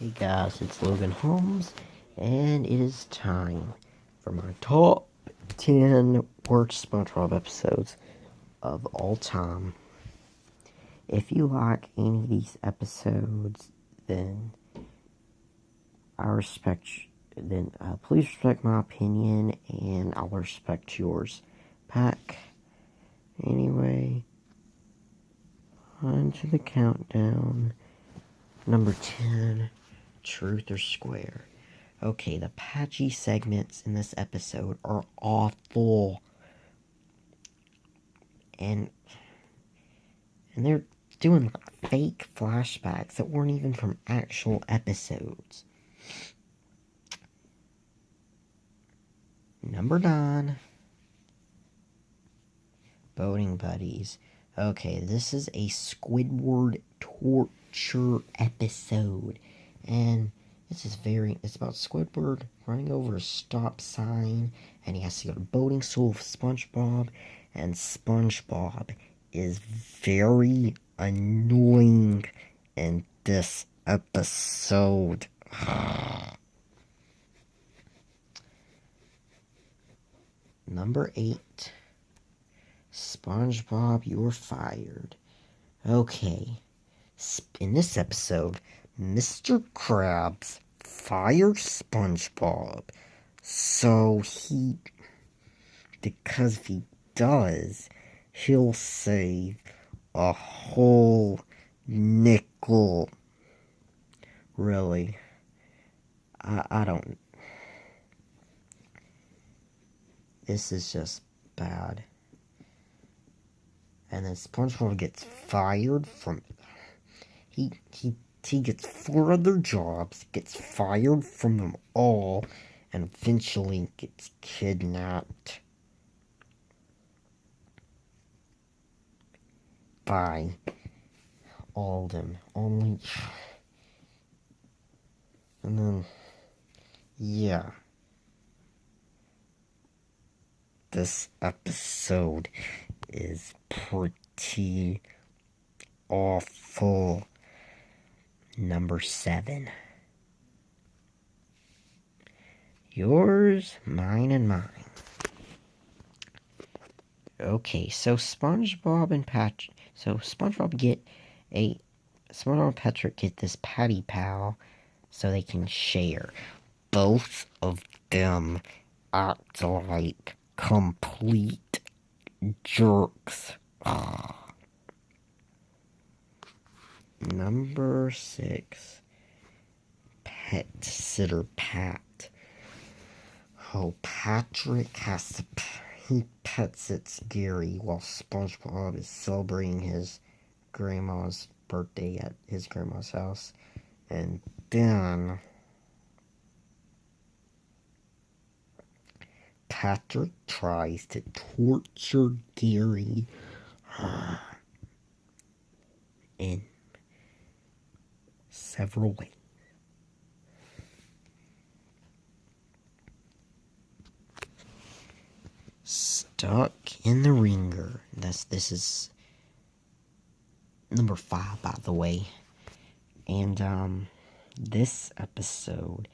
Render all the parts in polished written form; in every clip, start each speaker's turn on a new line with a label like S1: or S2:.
S1: Hey guys, it's Logan Holmes, and it is time for my top 10 worst SpongeBob episodes of all time. If you like any of these episodes, then please respect my opinion, and I'll respect yours back. Anyway, on to the countdown. Number 10, Truth or Square. Okay, the patchy segments in this episode are awful. And they're doing like fake flashbacks that weren't even from actual episodes. Number 9, Boating Buddies. Okay, this is a Squidward torture episode. And it's about Squidward running over a stop sign, and he has to go to boating school with SpongeBob, and SpongeBob is very annoying in this episode. Number 8, SpongeBob, you're fired. Okay, in this episode, Mr. Krabs fires SpongeBob. Because if he does, he'll save a whole nickel. Really, I don't. This is just bad. And then SpongeBob gets fired from. He gets 4 other jobs, gets fired from them all, and eventually gets kidnapped by all of them. And then, yeah. This episode is pretty awful. Number 7. Yours, mine, and mine. Okay, so SpongeBob and Patrick. SpongeBob and Patrick get this Patty Pal so they can share. Both of them act like complete jerks. Number 6, Pet Sitter Pat. Oh, Patrick he pets it Gary while SpongeBob is celebrating his grandma's birthday at his grandma's house. And then Patrick tries to torture Gary in several ways. Stuck in the Ringer. This is number 5, by the way. And this episode,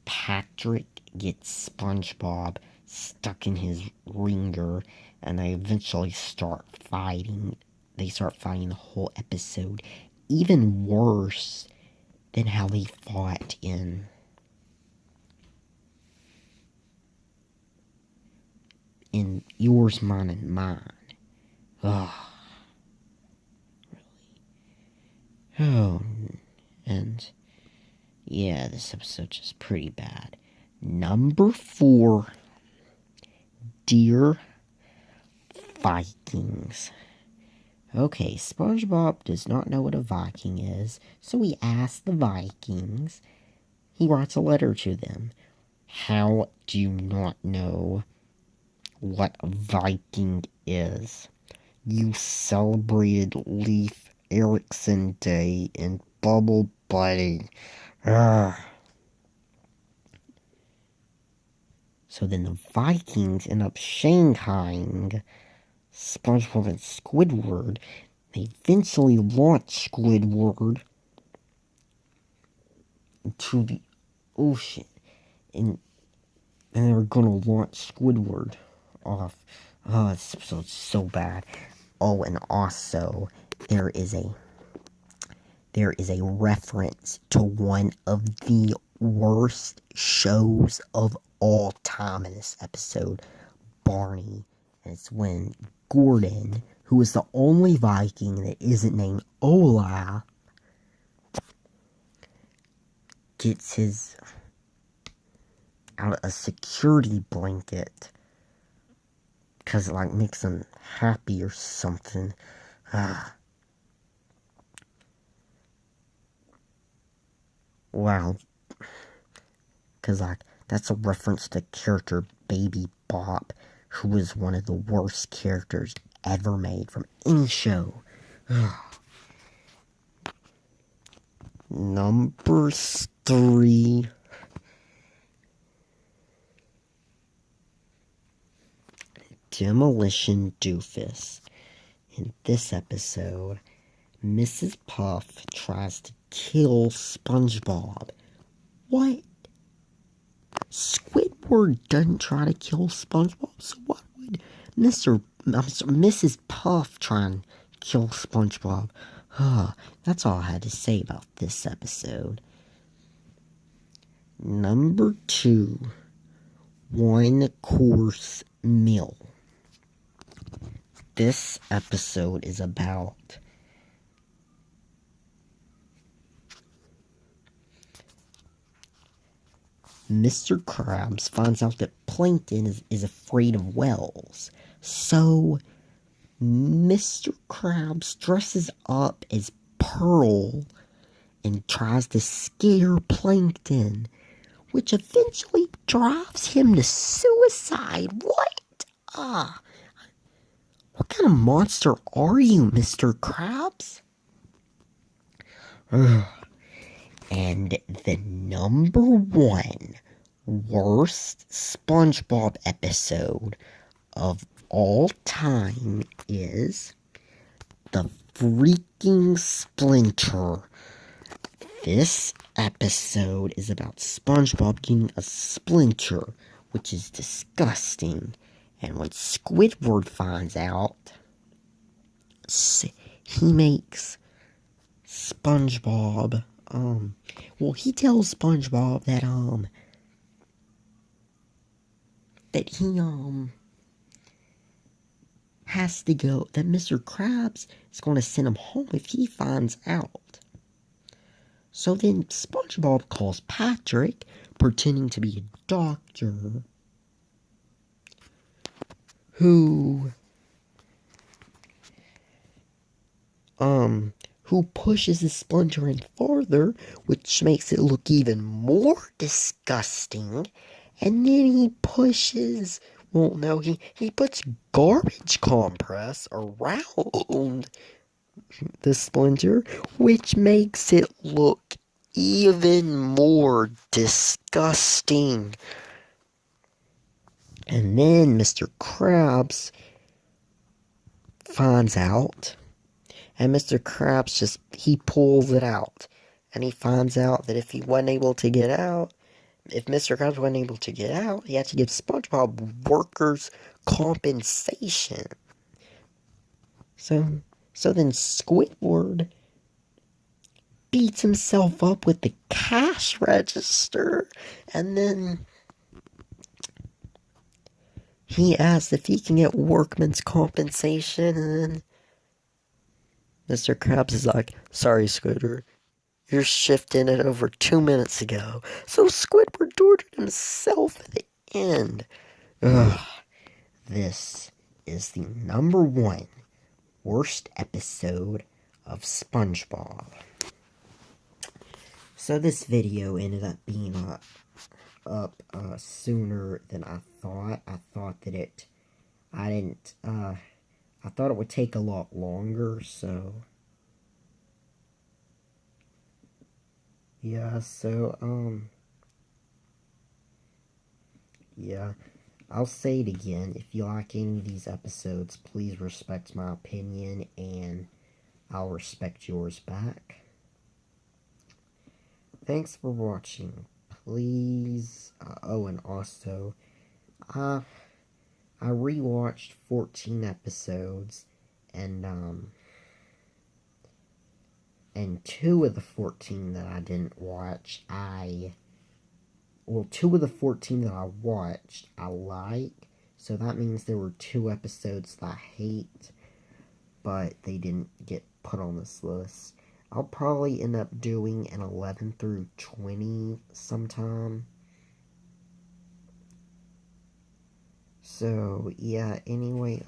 S1: Patrick gets SpongeBob stuck in his ringer, and they eventually start fighting. They start fighting the whole episode, even worse than how they fought in Yours, Mine, and Mine. Ugh. Really. Oh, and yeah, this episode's just pretty bad. Number 4, Dear Vikings. Okay, SpongeBob does not know what a Viking is, so he asks the Vikings. He writes a letter to them. How do you not know what a Viking is? You celebrated Leif Erikson Day and Bubble Buddy. Ugh. So then the Vikings end up Shanghaiing SpongeBob and Squidward. They eventually launch Squidward into the ocean, and they're gonna launch Squidward off. Oh, this episode's so bad. Oh, and also there is a reference to one of the worst shows of all time in this episode, Barney. And it's when Gordon, who is the only Viking that isn't named Olaf, gets his out of a security blanket because it like makes him happy or something. Wow. Because like that's a reference to character Baby Bop, who was one of the worst characters ever made from any show. Number 3. Demolition Doofus. In this episode, Mrs. Puff tries to kill SpongeBob. What? Squidward doesn't try to kill SpongeBob, so why would Mrs. Puff try and kill SpongeBob? That's all I had to say about this episode. Number 2, one-course meal. This episode is about Mr. Krabs finds out that Plankton is afraid of whales. So, Mr. Krabs dresses up as Pearl and tries to scare Plankton, which eventually drives him to suicide. What? What kind of monster are you, Mr. Krabs? And the number 1 worst SpongeBob episode of all time is The Freaking Splinter. This episode is about SpongeBob getting a splinter, which is disgusting. And when Squidward finds out, he makes SpongeBob, he tells SpongeBob that he, has to go, that Mr. Krabs is going to send him home if he finds out. So then SpongeBob calls Patrick, pretending to be a doctor, who pushes the splinter in farther, which makes it look even more disgusting. And then he pushes, he puts garbage compress around the splinter, which makes it look even more disgusting. And then Mr. Krabs finds out, and Mr. Krabs he pulls it out, and he finds out that if Mr. Krabs wasn't able to get out, he had to give SpongeBob workers' compensation. So then Squidward beats himself up with the cash register, and then he asks if he can get workman's compensation, and then Mr. Krabs is like, "Sorry, Squidward, your shift ended over 2 minutes ago." So Squidward tortured himself at the end. This is the number 1 worst episode of SpongeBob. So this video ended up being up sooner than I thought. I thought it would take a lot longer, so yeah, yeah, I'll say it again. If you like any of these episodes, please respect my opinion, and I'll respect yours back. thanks for watching. Please, oh, and also, I rewatched 14 episodes, and two of the 14 that I didn't watch, two of the 14 that I watched, I like, so that means there were 2 episodes that I hate, but they didn't get put on this list. I'll probably end up doing an 11 through 20 sometime. So, yeah, anyway,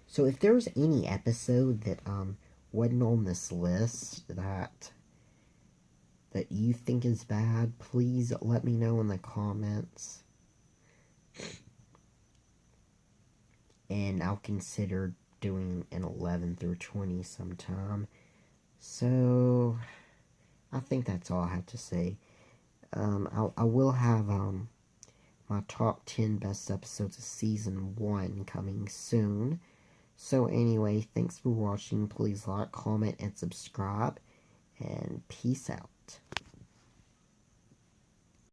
S1: so if there's any episode that, wasn't on this list that you think is bad, please let me know in the comments. And I'll consider doing an 11 through 20 sometime. So, I think that's all I have to say. I will have, my top 10 best episodes of Season 1 coming soon. So anyway, thanks for watching. Please like, comment, and subscribe. And peace out.